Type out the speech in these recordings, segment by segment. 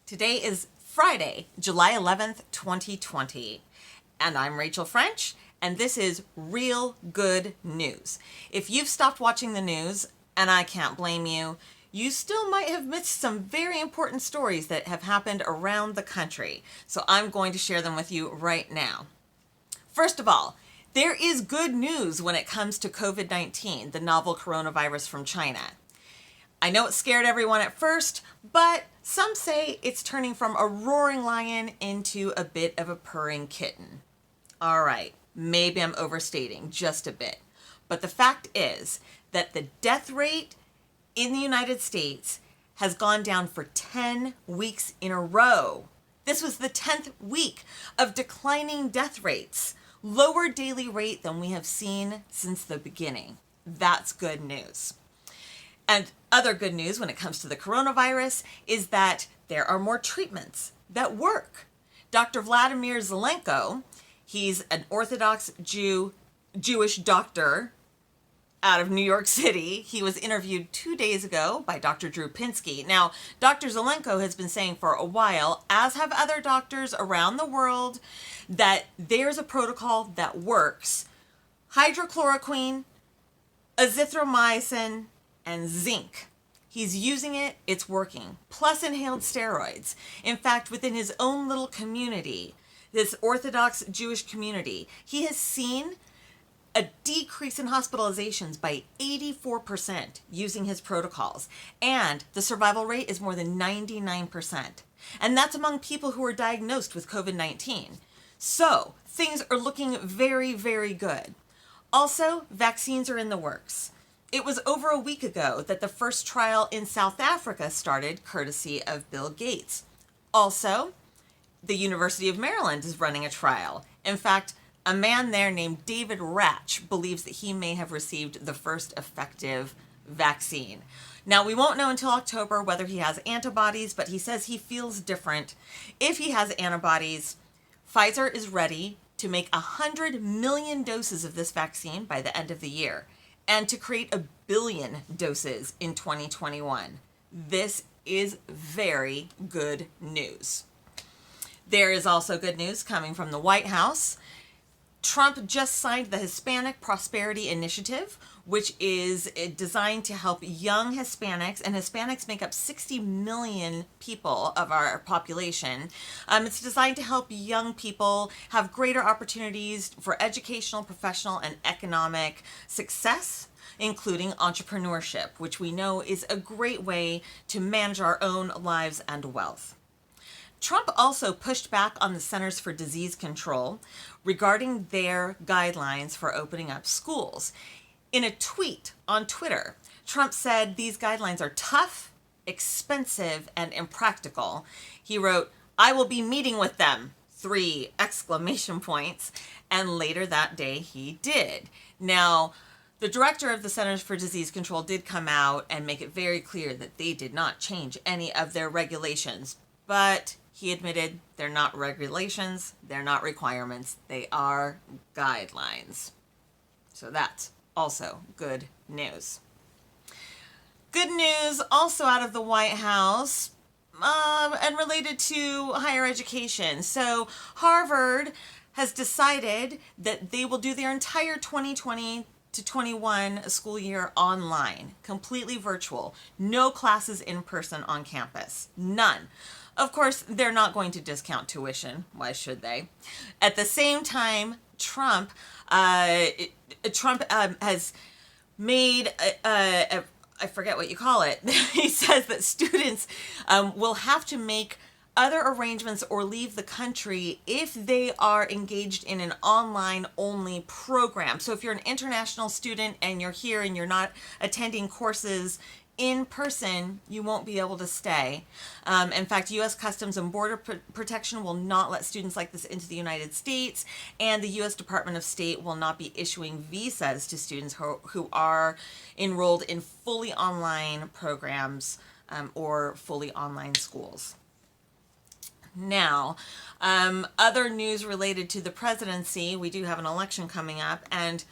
Today is Friday, July 11th, 2020, and I'm Rachel French, and this is Real Good News. If you've stopped watching the news, and I can't blame you, you still might have missed some very important stories that have happened around the country, so I'm going to share them with you right now. First of all, there is good news when it comes to COVID-19, the novel coronavirus from China. I know it scared everyone at first, but some say it's turning from a roaring lion into a bit of a purring kitten. All right, maybe I'm overstating just a bit, but the fact is that the death rate in the United States has gone down for 10 weeks in a row. This was the 10th week of declining death rates, lower daily rate than we have seen since the beginning. That's good news. And other good news when it comes to the coronavirus is that there are more treatments that work. Dr. Vladimir Zelenko, he's an Orthodox Jewish doctor out of New York City. He was interviewed 2 days ago by Dr. Drew Pinsky. Now, Dr. Zelenko has been saying for a while, as have other doctors around the world, that there's a protocol that works. Hydrochloroquine, azithromycin, and zinc. He's using it, it's working. Plus inhaled steroids. In fact, within his own little community, this Orthodox Jewish community, he has seen a decrease in hospitalizations by 84% using his protocols. And the survival rate is more than 99%. And that's among people who are diagnosed with COVID-19. So things are looking very, very good. Also, vaccines are in the works. It was over a week ago that the first trial in South Africa started, courtesy of Bill Gates. Also, the University of Maryland is running a trial. In fact, a man there named David Ratch believes that he may have received the first effective vaccine. Now, we won't know until October whether he has antibodies, but he says he feels different. If he has antibodies, Pfizer is ready to make 100 million doses of this vaccine by the end of the year, and to create 1 billion doses in 2021. This is very good news. There is also good news coming from the White House. Trump just signed the Hispanic Prosperity Initiative, which is designed to help young Hispanics, and Hispanics make up 60 million people of our population. It's designed to help young people have greater opportunities for educational, professional, and economic success, including entrepreneurship, which we know is a great way to manage our own lives and wealth. Trump also pushed back on the Centers for Disease Control regarding their guidelines for opening up schools. In a tweet on Twitter, Trump said these guidelines are tough, expensive, and impractical. He wrote, "I will be meeting with them," 3 exclamation points, and later that day he did. Now, the director of the Centers for Disease Control did come out and make it very clear that they did not change any of their regulations, but he admitted they're not regulations, they're not requirements, they are guidelines. So that's also good news. Good news also out of the White House and related to higher education. So Harvard has decided that they will do their entire 2020 to 21 school year online, completely virtual, no classes in person on campus, none. Of course, they're not going to discount tuition. Why should they? At the same time, Trump has made I forget what you call it. He says that students will have to make other arrangements or leave the country if they are engaged in an online only program. So if you're an international student and you're here and you're not attending courses in person, you won't be able to stay. In fact, U.S. Customs and Border Protection will not let students like this into the United States, and the U.S. Department of State will not be issuing visas to students who are enrolled in fully online programs or fully online schools. Now, other news related to the presidency, we do have an election coming up, and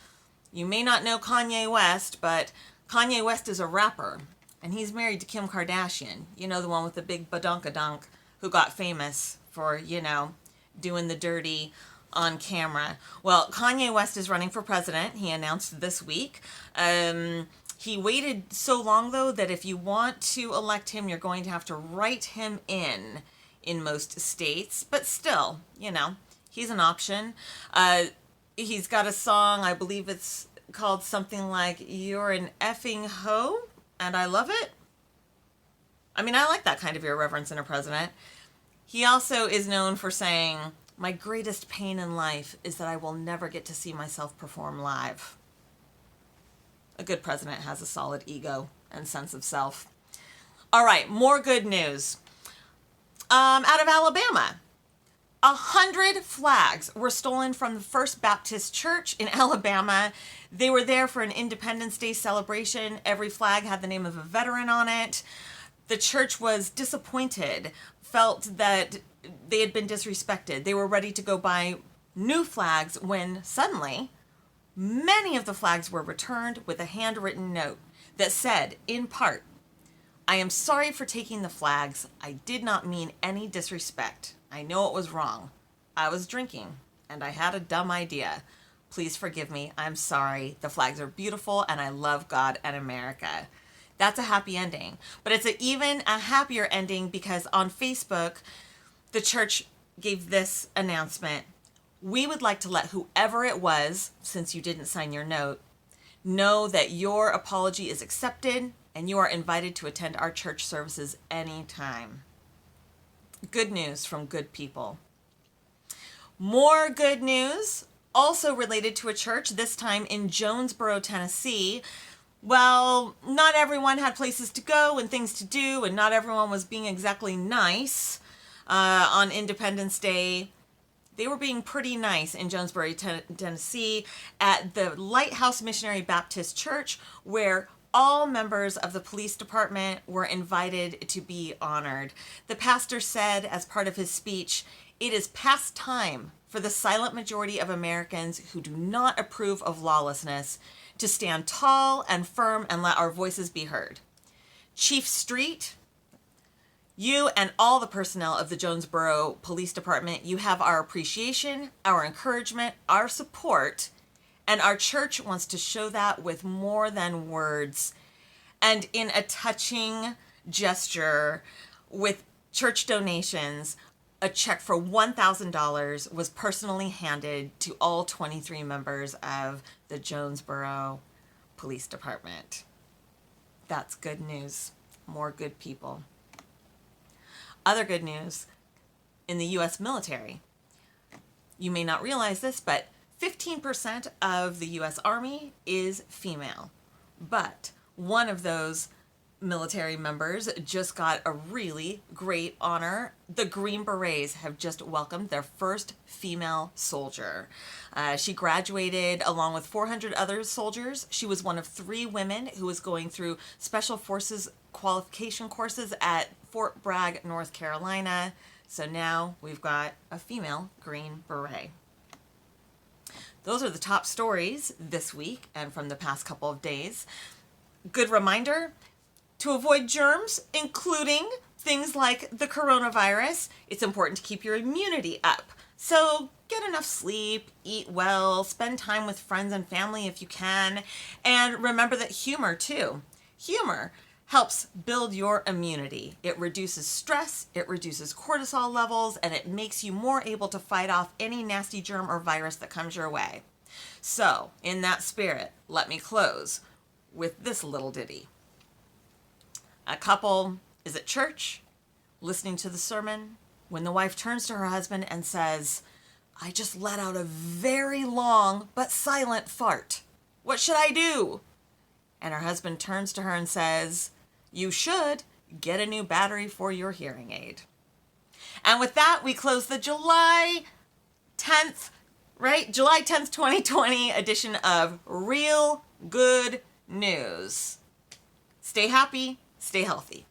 you may not know Kanye West, but Kanye West is a rapper, and he's married to Kim Kardashian. You know, the one with the big badunkadunk, who got famous for, doing the dirty on camera. Well, Kanye West is running for president. He announced this week. He waited so long, though, that if you want to elect him, you're going to have to write him in most states. But still, he's an option. He's got a song, I believe it's called something like "You're an effing hoe," and I love it. I mean, I like that kind of irreverence in a president. He also is known for saying, "My greatest pain in life is that I will never get to see myself perform live." A good president has a solid ego and sense of self. All right, more good news. Out of Alabama, 100 flags were stolen from the First Baptist Church in Alabama. They were there for an Independence Day celebration. Every flag had the name of a veteran on it. The church was disappointed, felt that they had been disrespected. They were ready to go buy new flags when suddenly many of the flags were returned with a handwritten note that said, in part, "I am sorry for taking the flags. I did not mean any disrespect. I know it was wrong. I was drinking and I had a dumb idea. Please forgive me. I'm sorry. The flags are beautiful and I love God and America." That's a happy ending. But it's even a happier ending because on Facebook, the church gave this announcement. "We would like to let whoever it was, since you didn't sign your note, know that your apology is accepted and you are invited to attend our church services anytime." Good news from good people. More good news, also related to a church, this time in Jonesboro, Tennessee. Well, not everyone had places to go and things to do, and not everyone was being exactly nice on Independence Day. They were being pretty nice in Jonesboro, Tennessee, at the Lighthouse Missionary Baptist Church, where all members of the police department were invited to be honored. The pastor said, as part of his speech, "It is past time for the silent majority of Americans who do not approve of lawlessness to stand tall and firm and let our voices be heard. Chief Street, you and all the personnel of the Jonesboro Police Department, you have our appreciation, our encouragement, our support, and our church wants to show that with more than words." And in a touching gesture with church donations, a check for $1,000 was personally handed to all 23 members of the Jonesboro Police Department. That's good news. More good people. Other good news in the U.S. military. You may not realize this, but 15% of the U.S. Army is female. But one of those military members just got a really great honor. The Green Berets have just welcomed their first female soldier. She graduated along with 400 other soldiers. She was one of 3 women who was going through Special Forces qualification courses at Fort Bragg, North Carolina. So now we've got a female Green Beret. Those are the top stories this week and from the past couple of days. Good reminder, to avoid germs, including things like the coronavirus, it's important to keep your immunity up. So get enough sleep, eat well, spend time with friends and family if you can, and remember that humor too. Humor helps build your immunity. It reduces stress, it reduces cortisol levels, and it makes you more able to fight off any nasty germ or virus that comes your way. So, in that spirit, let me close with this little ditty. A couple is at church, listening to the sermon, when the wife turns to her husband and says, "I just let out a very long but silent fart. What should I do?" And her husband turns to her and says, "You should get a new battery for your hearing aid." And with that, we close the July 10th, 2020 edition of Real Good News. Stay happy, stay healthy.